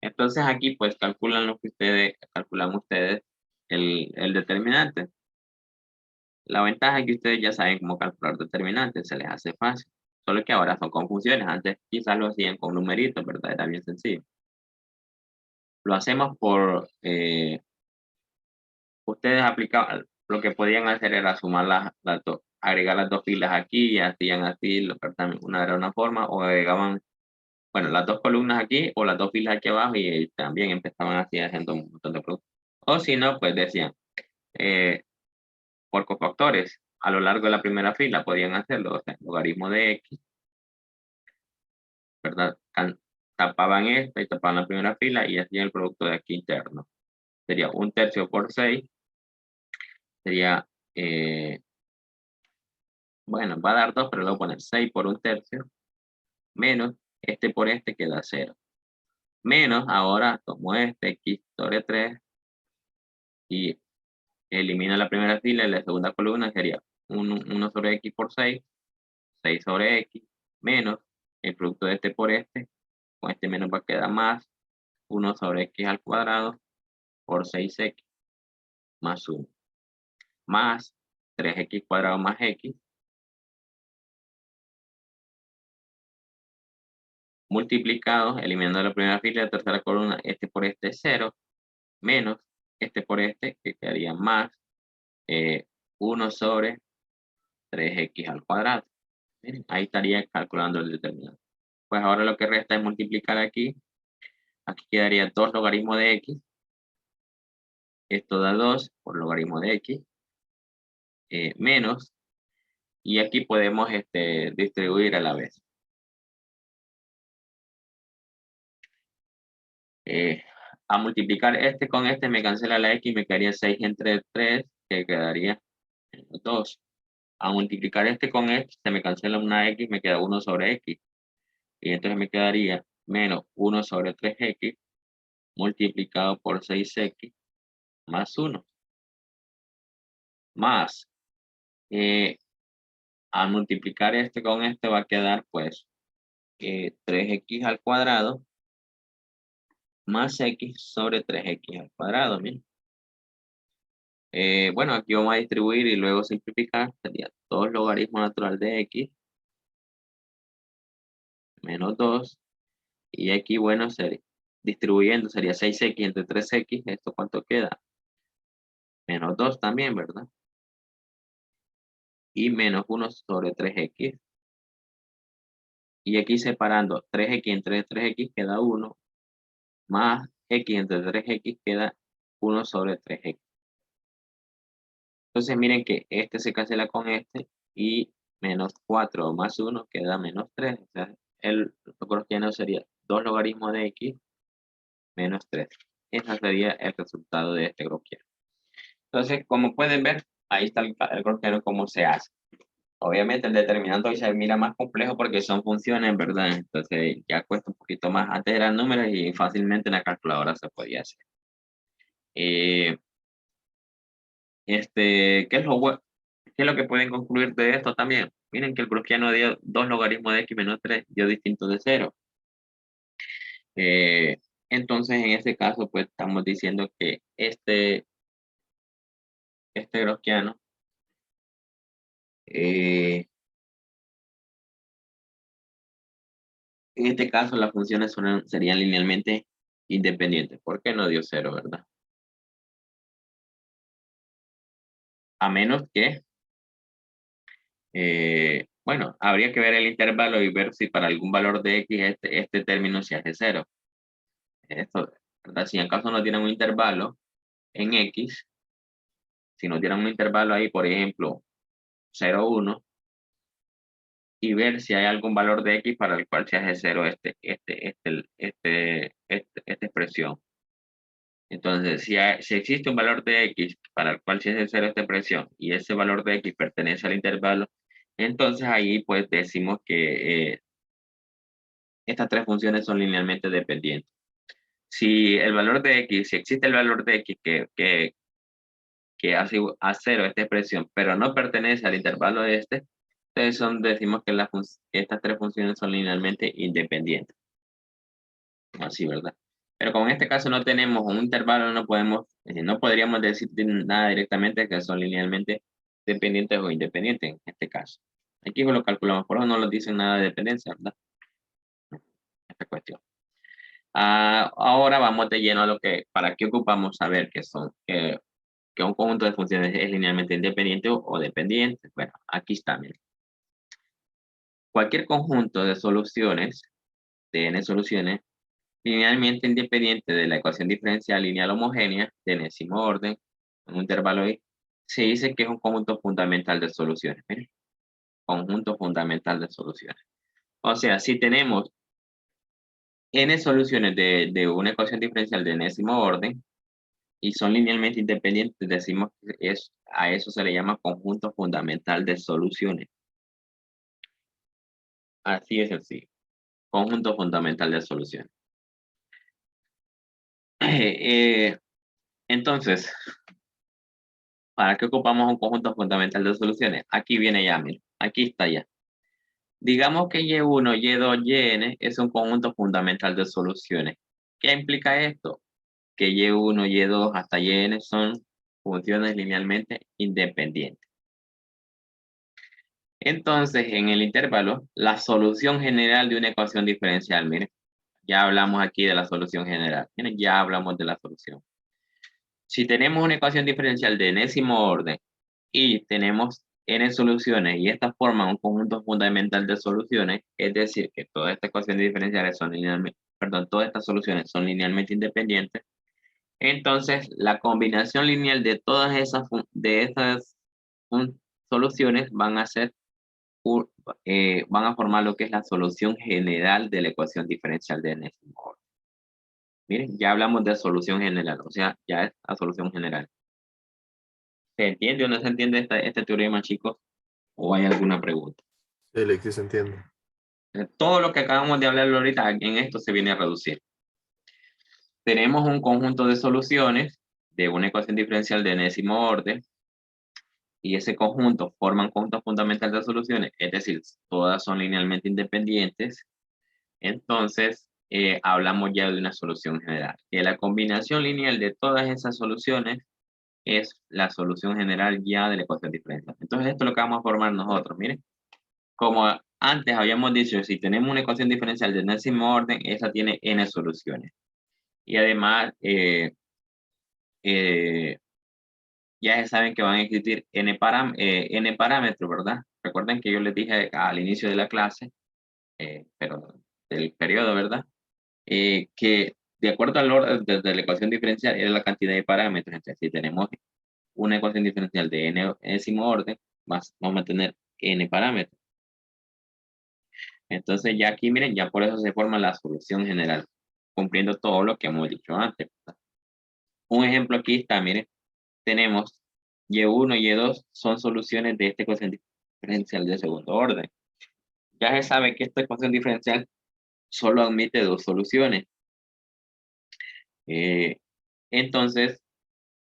Entonces aquí pues calculan ustedes el determinante. La ventaja es que ustedes ya saben cómo calcular determinantes, se les hace fácil. Solo que ahora son con funciones, antes quizás lo hacían con numeritos, ¿verdad? Era bien sencillo. Lo hacemos por, ustedes lo que podían hacer era sumar las dos, agregar las dos filas aquí y hacían así, una era una forma, o agregaban, bueno, las dos columnas aquí o las dos filas aquí abajo y también empezaban así haciendo un montón de productos. O si no, pues decían, por cofactores, a lo largo de la primera fila podían hacerlo, o sea, logaritmo de x, ¿verdad? Tapaban esta y tapaban la primera fila y hacían el producto de aquí interno. Sería 1/3 por 6, sería, bueno, va a dar 2, pero le voy a poner 6 por 1/3, menos este por este queda 0. Menos, ahora tomo este, x sobre 3, y elimino la primera fila y la segunda columna sería 1 sobre x por 6, 6 sobre x, menos el producto de este por este, con este menos va a quedar más 1 sobre x al cuadrado por 6x más 1, más 3x cuadrado más x, multiplicados, eliminando la primera fila y la tercera columna, este por este es 0, menos este por este, que quedaría más 1 sobre 3x al cuadrado. Miren, ahí estaría calculando el determinante. Pues ahora lo que resta es multiplicar aquí. Aquí quedaría 2 logaritmos de x. Esto da 2 por logaritmo de x. Menos. Y aquí podemos distribuir a la vez. A multiplicar este con este me cancela la x, me quedaría 6 entre 3, que quedaría 2. A multiplicar este con este, se me cancela una x, me queda 1 sobre x. Y entonces me quedaría menos 1 sobre 3x multiplicado por 6x más 1. Más, al multiplicar este con este va a quedar pues 3x al cuadrado más x sobre 3x al cuadrado. Miren. Bueno, aquí vamos a distribuir y luego simplificar. Sería 2 logaritmo natural de x menos 2. Y aquí, bueno, distribuyendo sería 6x entre 3x. ¿Esto cuánto queda? Menos 2 también, ¿verdad? Y menos 1 sobre 3x. Y aquí separando 3x entre 3x queda 1. Más x entre 3x queda 1 sobre 3x. Entonces miren que este se cancela con este y menos 4 más 1 queda menos 3. O sea, el logro sería 2 logaritmos de x menos 3. Ese sería el resultado de este grosquiano. Entonces, como pueden ver, ahí está el grosquiano cómo se hace. Obviamente el determinante hoy se mira más complejo porque son funciones, ¿verdad? Entonces ya cuesta un poquito más. Antes eran números y fácilmente en la calculadora se podía hacer. ¿Qué es lo que pueden concluir de esto también? Miren que el grosquiano dio 2 logaritmos de x menos 3, dio distinto de 0. Entonces, en este caso, pues estamos diciendo que este grosquiano en este caso las funciones serían linealmente independientes. ¿Por qué no dio 0, verdad? A menos que, bueno, habría que ver el intervalo y ver si para algún valor de x este término se hace 0. Esto, ¿verdad? Si en caso no tienen un intervalo en x, si no tienen un intervalo ahí, por ejemplo, 0, 1, y ver si hay algún valor de x para el cual se hace 0 esta expresión. Entonces, si existe un valor de x para el cual se hace 0 esta expresión y ese valor de x pertenece al intervalo, entonces ahí pues decimos que estas tres funciones son linealmente dependientes. Si el valor de x, si existe el valor de x que hace a 0 esta expresión, pero no pertenece al intervalo de entonces decimos que estas tres funciones son linealmente independientes. Así, ¿verdad? Pero como en este caso no tenemos un intervalo, no podríamos decir nada directamente que son linealmente dependientes o independientes en este caso. Aquí lo calculamos, por eso no nos dicen nada de dependencia, ¿verdad? Esta cuestión. Ahora vamos de lleno a para qué ocupamos saber qué son, que un conjunto de funciones es linealmente independiente o dependiente. Bueno, aquí está, miren. Cualquier conjunto de soluciones, de n soluciones, linealmente independiente de la ecuación diferencial lineal homogénea de enésimo orden, en un intervalo y, se dice que es un conjunto fundamental de soluciones. Miren, conjunto fundamental de soluciones. O sea, si tenemos n soluciones de una ecuación diferencial de enésimo orden y son linealmente independientes, decimos que a eso se le llama conjunto fundamental de soluciones. Así es sencillo. Conjunto fundamental de soluciones. Entonces, ¿para qué ocupamos un conjunto fundamental de soluciones? Aquí viene ya, miren, aquí está ya. Digamos que Y1, Y2, Yn es un conjunto fundamental de soluciones. ¿Qué implica esto? Que Y1, Y2 hasta Yn son funciones linealmente independientes. Entonces, en el intervalo, la solución general de una ecuación diferencial, miren, ya hablamos aquí de la solución general. Miren, ya hablamos de la solución. Si tenemos una ecuación diferencial de enésimo orden y tenemos n soluciones y estas forman un conjunto fundamental de soluciones, es decir, que todas estas ecuaciones diferenciales son linealmente, perdón, todas estas soluciones son linealmente independientes, entonces la combinación lineal de todas esas soluciones van a ser van a formar lo que es la solución general de la ecuación diferencial de enésimo orden. Miren, ya hablamos de solución general, o sea, ya es la solución general. ¿Se entiende o no se entiende este teorema, chicos? ¿O hay alguna pregunta? Sí, Alexis, se entiende. Todo lo que acabamos de hablar ahorita en esto se viene a reducir. Tenemos un conjunto de soluciones de una ecuación diferencial de enésimo orden y ese conjunto forma un conjunto fundamental de soluciones, es decir, todas son linealmente independientes. Entonces, hablamos ya de una solución general. Que la combinación lineal de todas esas soluciones es la solución general ya de la ecuación diferencial. Entonces, esto es lo que vamos a formar nosotros. Miren, como antes habíamos dicho, si tenemos una ecuación diferencial de enésimo orden, esa tiene n soluciones. Y además, ya se saben que van a existir n parámetros, ¿verdad? Recuerden que yo les dije al inicio de la clase, pero del periodo, ¿verdad? Que de acuerdo al orden de la ecuación diferencial es la cantidad de parámetros. Entonces, si tenemos una ecuación diferencial de enésimo orden, vamos a tener n parámetros. Entonces ya aquí, miren, ya por eso se forma la solución general, cumpliendo todo lo que hemos dicho antes, ¿verdad? Un ejemplo aquí está, miren, tenemos Y1 y Y2 son soluciones de esta ecuación diferencial de segundo orden. Ya se sabe que esta ecuación diferencial solo admite dos soluciones. Entonces,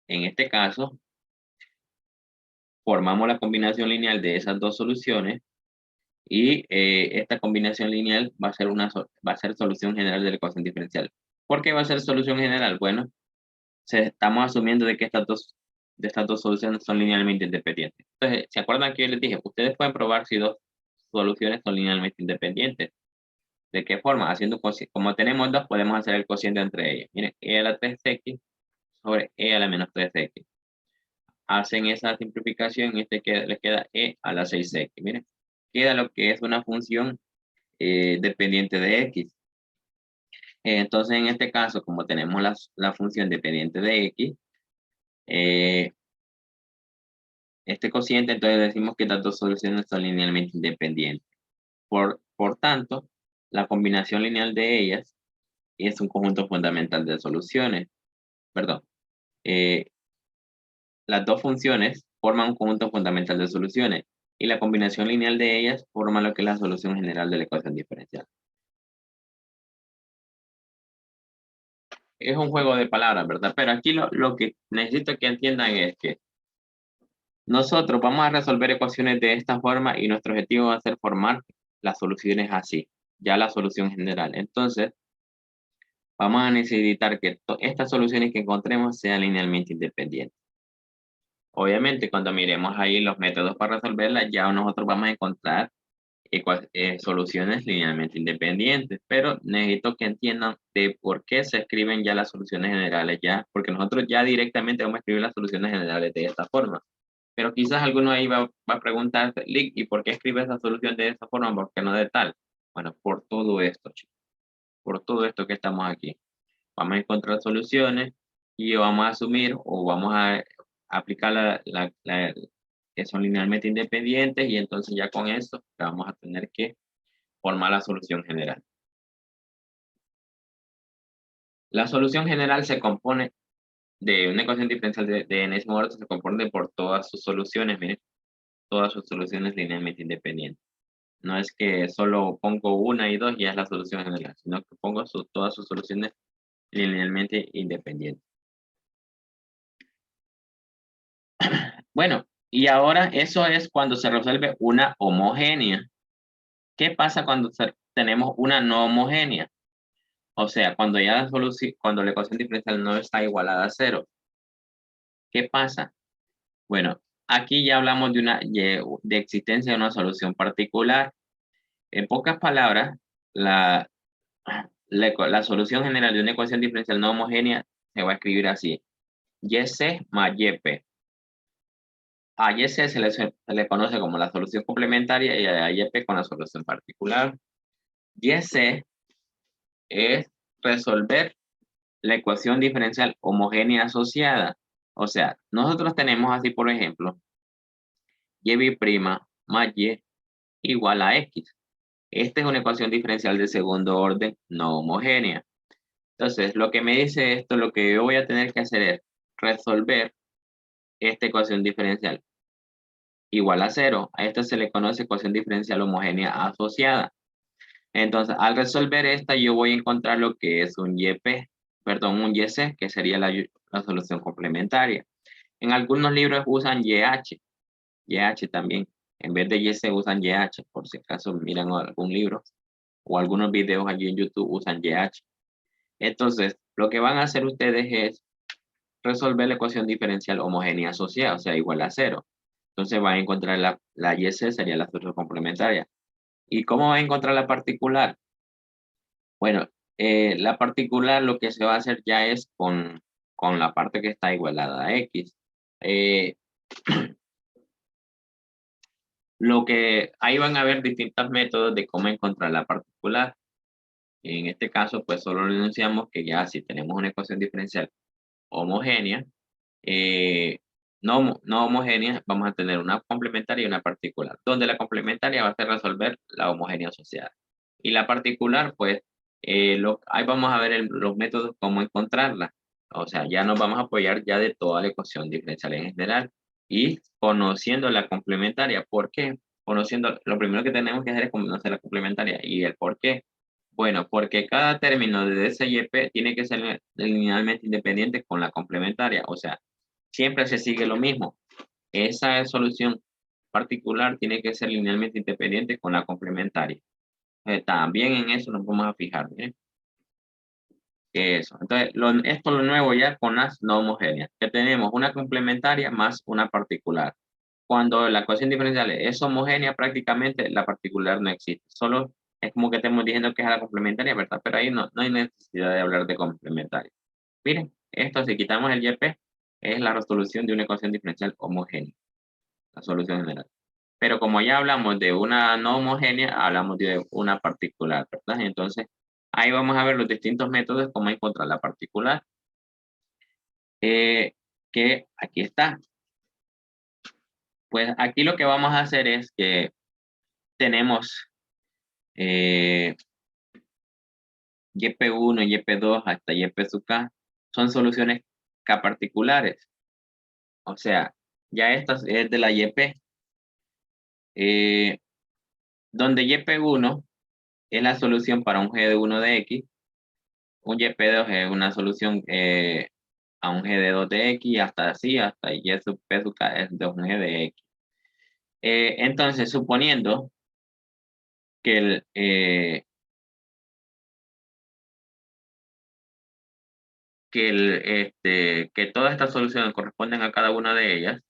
en este caso, formamos la combinación lineal de esas dos soluciones y esta combinación lineal va a ser solución general de la ecuación diferencial. ¿Por qué va a ser solución general? Bueno, estamos asumiendo de que estas dos soluciones son linealmente independientes. Entonces, ¿se acuerdan que yo les dije? Ustedes pueden probar si dos soluciones son linealmente independientes. ¿De qué forma? Haciendo, como tenemos dos, podemos hacer el cociente entre ellas. Miren, e a la 3x sobre e a la menos 3x. Hacen esa simplificación y les queda e a la 6x. Miren, queda lo que es una función dependiente de x. Entonces, en este caso, como tenemos la función dependiente de x, este cociente, entonces decimos que las dos soluciones son linealmente independientes. Por tanto, la combinación lineal de ellas es un conjunto fundamental de soluciones. Perdón. Las dos funciones forman un conjunto fundamental de soluciones y la combinación lineal de ellas forma lo que es la solución general de la ecuación diferencial. Es un juego de palabras, ¿verdad? Pero aquí lo que necesito que entiendan es que nosotros vamos a resolver ecuaciones de esta forma y nuestro objetivo va a ser formar las soluciones así, ya la solución general. Entonces, vamos a necesitar que estas soluciones que encontremos sean linealmente independientes. Obviamente, cuando miremos ahí los métodos para resolverlas, ya nosotros vamos a encontrar soluciones linealmente independientes, pero necesito que entiendan de por qué se escriben ya las soluciones generales ya, porque nosotros ya directamente vamos a escribir las soluciones generales de esta forma. Pero quizás alguno ahí va a preguntar, Lick, ¿y por qué escribe esa solución de esta forma? ¿Por qué no de tal? Bueno, por todo esto, chicos. Por todo esto que estamos aquí. Vamos a encontrar soluciones y vamos a asumir o vamos a aplicar que son linealmente independientes y entonces ya con eso vamos a tener que formar la solución general. La solución general se compone de una ecuación diferencial de enésimo orden, se compone por todas sus soluciones, miren, todas sus soluciones linealmente independientes. No es que solo pongo una y dos y ya es la solución general, sino que pongo todas sus soluciones linealmente independientes. Bueno, y ahora eso es cuando se resuelve una homogénea. ¿Qué pasa cuando tenemos una no homogénea? O sea, cuando ya cuando la ecuación diferencial no está igualada a cero. ¿Qué pasa? Bueno, aquí ya hablamos de existencia de una solución particular. En pocas palabras, la solución general de una ecuación diferencial no homogénea se va a escribir así. YC más YP. A YC se le conoce como la solución complementaria y a YP con la solución particular. YC es resolver la ecuación diferencial homogénea asociada. O sea, nosotros tenemos así, por ejemplo, y' más y igual a x. Esta es una ecuación diferencial de segundo orden no homogénea. Entonces, lo que me dice esto, lo que yo voy a tener que hacer es resolver esta ecuación diferencial igual a cero. A esta se le conoce ecuación diferencial homogénea asociada. Entonces, al resolver esta, yo voy a encontrar lo que es un YP, perdón, un YC, que sería la solución complementaria. En algunos libros usan YH también. En vez de YC usan YH, por si acaso miran algún libro o algunos videos allí en YouTube usan YH. Entonces, lo que van a hacer ustedes es resolver la ecuación diferencial homogénea asociada, o sea, igual a cero. Entonces, van a encontrar la YC, sería la solución complementaria. ¿Y cómo van a encontrar la particular? Bueno, la particular lo que se va a hacer ya es con la parte que está igualada a X. Ahí van a ver distintos métodos de cómo encontrar la particular. En este caso, pues solo le enunciamos que ya si tenemos una ecuación diferencial homogénea, no homogénea, vamos a tener una complementaria y una particular, donde la complementaria va a ser resolver la homogénea asociada. Y la particular, pues, ahí vamos a ver los métodos cómo encontrarla. O sea, ya nos vamos a apoyar ya de toda la ecuación diferencial en general y conociendo la complementaria. ¿Por qué? Conociendo, lo primero que tenemos que hacer es conocer la complementaria. ¿Y el por qué? Bueno, porque cada término de DCYP tiene que ser linealmente independiente con la complementaria. O sea, siempre se sigue lo mismo. Esa solución particular tiene que ser linealmente independiente con la complementaria. También en eso nos vamos a fijar, ¿bien? Que eso. Entonces, esto es lo nuevo ya con las no homogéneas, que tenemos una complementaria más una particular. Cuando la ecuación diferencial es homogénea, prácticamente la particular no existe. Solo es como que estemos diciendo que es la complementaria, ¿verdad? Pero ahí no hay necesidad de hablar de complementaria. Miren, esto si quitamos el YP, es la resolución de una ecuación diferencial homogénea. La solución general. Pero como ya hablamos de una no homogénea, hablamos de una particular, ¿verdad? Entonces, ahí vamos a ver los distintos métodos cómo encontrar la particular. Que aquí está. Pues aquí lo que vamos a hacer es que tenemos YP1, YP2 hasta YP sub K. Son soluciones K particulares. O sea, ya esta es de la YP. Donde YP1 es la solución para un G de 1 de X. Un YP2 es una solución a un G de 2 de X, hasta así, hasta Y sub P sub K es de un G de X. Entonces, suponiendo que que todas estas soluciones corresponden a cada una de ellas,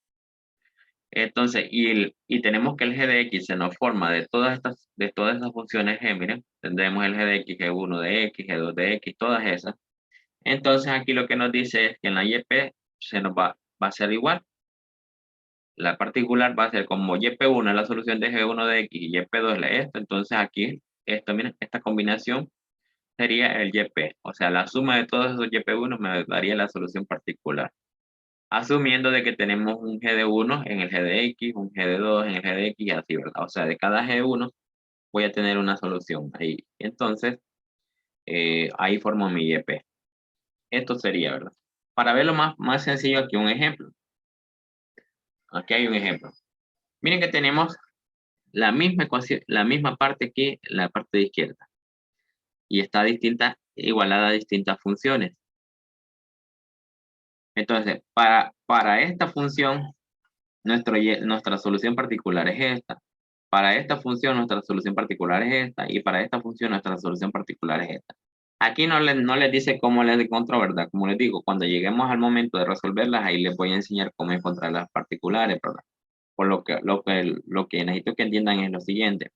Entonces, y tenemos que el g de x se nos forma de todas esas funciones g, miren, tendremos el g de x, g1 de x, g2 de x, todas esas. Entonces, aquí lo que nos dice es que en la YP se nos va a ser igual. La particular va a ser como YP1 es la solución de G1 de X y YP2 es la esto. Entonces aquí, miren, esta combinación sería el YP. O sea, la suma de todos esos YP1 me daría la solución particular. Asumiendo de que tenemos un G de 1 en el G de X, un G de 2 en el G de X y así, ¿verdad? O sea, de cada G1 voy a tener una solución ahí. Entonces, ahí formo mi YP. Esto sería, ¿verdad? Para verlo más sencillo, aquí un ejemplo. Aquí hay un ejemplo. Miren que tenemos la misma ecuación, la misma parte que la parte de izquierda. Y está igualada a distintas funciones. Entonces, para esta función, nuestra solución particular es esta. Para esta función, nuestra solución particular es esta. Y para esta función, nuestra solución particular es esta. Aquí no les dice cómo les encontró, ¿verdad? Como les digo, cuando lleguemos al momento de resolverlas, ahí les voy a enseñar cómo encontrar las particulares, ¿verdad? Por lo que necesito que entiendan es lo siguiente.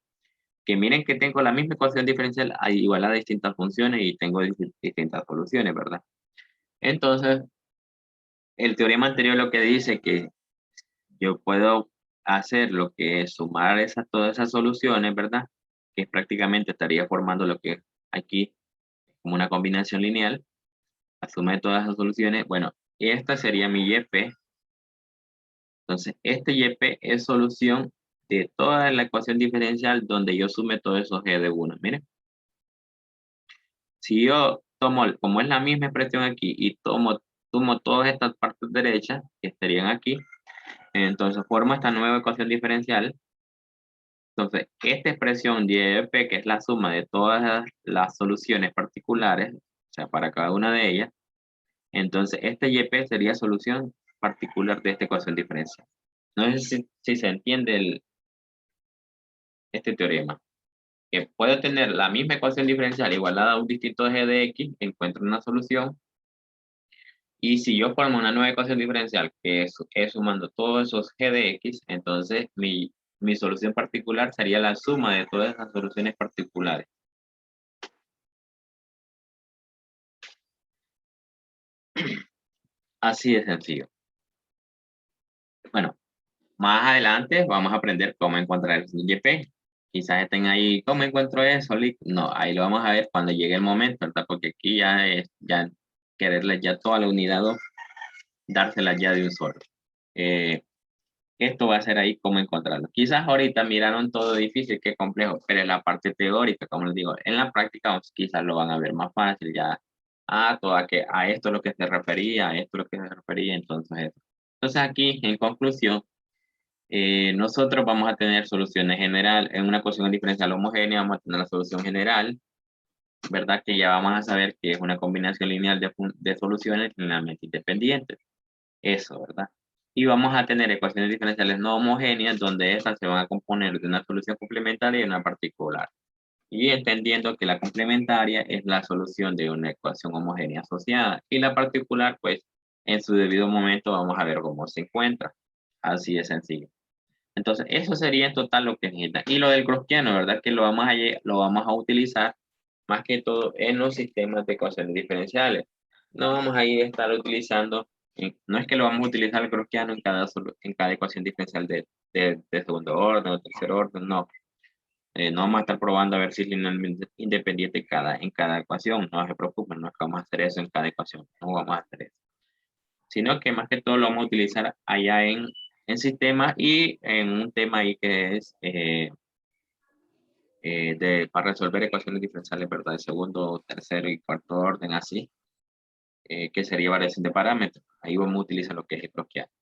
Que miren que tengo la misma ecuación diferencial igualada a distintas funciones y tengo distintas soluciones, ¿verdad? Entonces, el teorema anterior lo que dice que yo puedo hacer lo que es sumar todas esas soluciones, ¿verdad? Que prácticamente estaría formando lo que aquí como una combinación lineal, la suma de todas esas soluciones. Bueno, esta sería mi YP. Entonces, este YP es solución de toda la ecuación diferencial donde yo sume todos esos G de 1. Miren. Si yo tomo, como es la misma expresión aquí, y sumo todas estas partes derechas que estarían aquí, entonces formo esta nueva ecuación diferencial. Entonces, esta expresión YP, que es la suma de todas las soluciones particulares, o sea, para cada una de ellas, entonces este YP sería solución particular de esta ecuación diferencial. No sé si se entiende este teorema. Que puedo tener la misma ecuación diferencial igualada a un distinto g de x, encuentro una solución. Y si yo formo una nueva ecuación diferencial que es sumando todos esos g de x, entonces mi solución particular sería la suma de todas esas soluciones particulares. Así de sencillo. Bueno, más adelante vamos a aprender cómo encontrar el YP. Quizás estén ahí, ¿cómo encuentro eso? No, ahí lo vamos a ver cuando llegue el momento, ¿verdad? Porque aquí ya es quererle ya toda la unidad 2, dársela ya de un solo. Esto va a ser ahí cómo encontrarlo. Quizás ahorita miraron todo difícil, qué complejo, pero en la parte teórica, como les digo, en la práctica quizás lo van a ver más fácil ya. A esto es lo que se refería, a esto es lo que se refería, entonces eso. Entonces aquí, en conclusión, nosotros vamos a tener soluciones general. En una ecuación diferencial homogénea vamos a tener la solución general, ¿verdad? Que ya vamos a saber que es una combinación lineal de soluciones linealmente independientes. Eso, ¿verdad? Y vamos a tener ecuaciones diferenciales no homogéneas donde estas se van a componer de una solución complementaria y una particular. Y entendiendo que la complementaria es la solución de una ecuación homogénea asociada. Y la particular, pues, en su debido momento vamos a ver cómo se encuentra. Así de sencillo. Entonces, eso sería en total lo que necesita. Y lo del Gaussiano, ¿verdad? Que lo vamos a utilizar más que todo en los sistemas de ecuaciones diferenciales. No vamos a ir a estar utilizando, no es que lo vamos a utilizar el Gaussiano en cada ecuación diferencial de segundo orden o tercer orden, no. No vamos a estar probando a ver si es linealmente independiente en cada ecuación. No se preocupen, no es que vamos a hacer eso en cada ecuación. No vamos a hacer eso. Sino que más que todo lo vamos a utilizar allá en sistemas y en un tema ahí que es para resolver ecuaciones diferenciales, ¿verdad? De segundo, tercero y cuarto orden, así, que sería variación de parámetros. Ahí vamos a utilizar lo que es el Gaussiano.